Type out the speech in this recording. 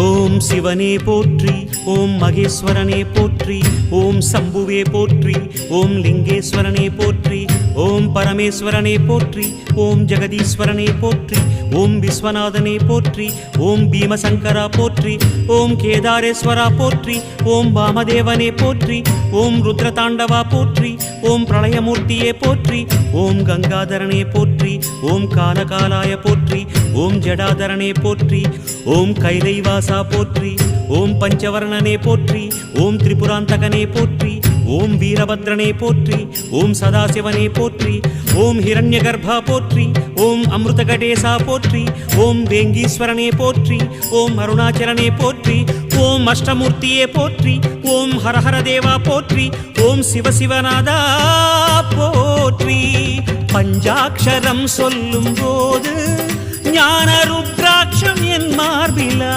ஓம் சிவனே போற்றி, ஓம் மகேஸ்வரனே போற்றி, ஓம் சம்புவே போற்றி, ஓம் லிங்கேஸ்வரனே போற்றி, ஓம் பரமேஸ்வரனே போற்றி, ஓம் ஜெகதீஸ்வரனே போற்றி, ஓம் விஸ்வநாதனே போற்றி, ஓம் பீமசங்கரா போற்றி, ஓம் கேதாரேஸ்வரா போற்றி, ஓம் வாமதேவனே போற்றி, ஓம் ருத்ரதாண்டவா போற்றி, ஓம் பிரளயமூர்த்தியே போற்றி, ஓம் கங்காதரனே போற்றி, ஓம் காலகாலாய போற்றி, ஓம் ஜடாதரனே போற்றி, ஓம் கைலைவாசா போற்றி, ஓம் பஞ்சவர்ணனே போற்றி, ஓம் திரிபுராந்தகனே போற்றி, ஓம் வீரபத்ரனே போற்றி, ஓம் சதாசிவனே போற்றி, ஓம் ஹிரண்யகர்பா போற்றி, ஓம் அமிர்தகடேசா போற்றி, ஓம் வேங்கீஸ்வரனே போற்றி, ஓம் அருணாச்சலனே போற்றி, ஓம் அஷ்டமூர்த்தியே போற்றி, ஓம் ஹரஹர தேவா போற்றி, ஓம் சிவசிவநாதா போற்றி. பஞ்சாட்சரம் சொல்லும் போது ஞான ருத்ராட்சம் என் மார்பிலா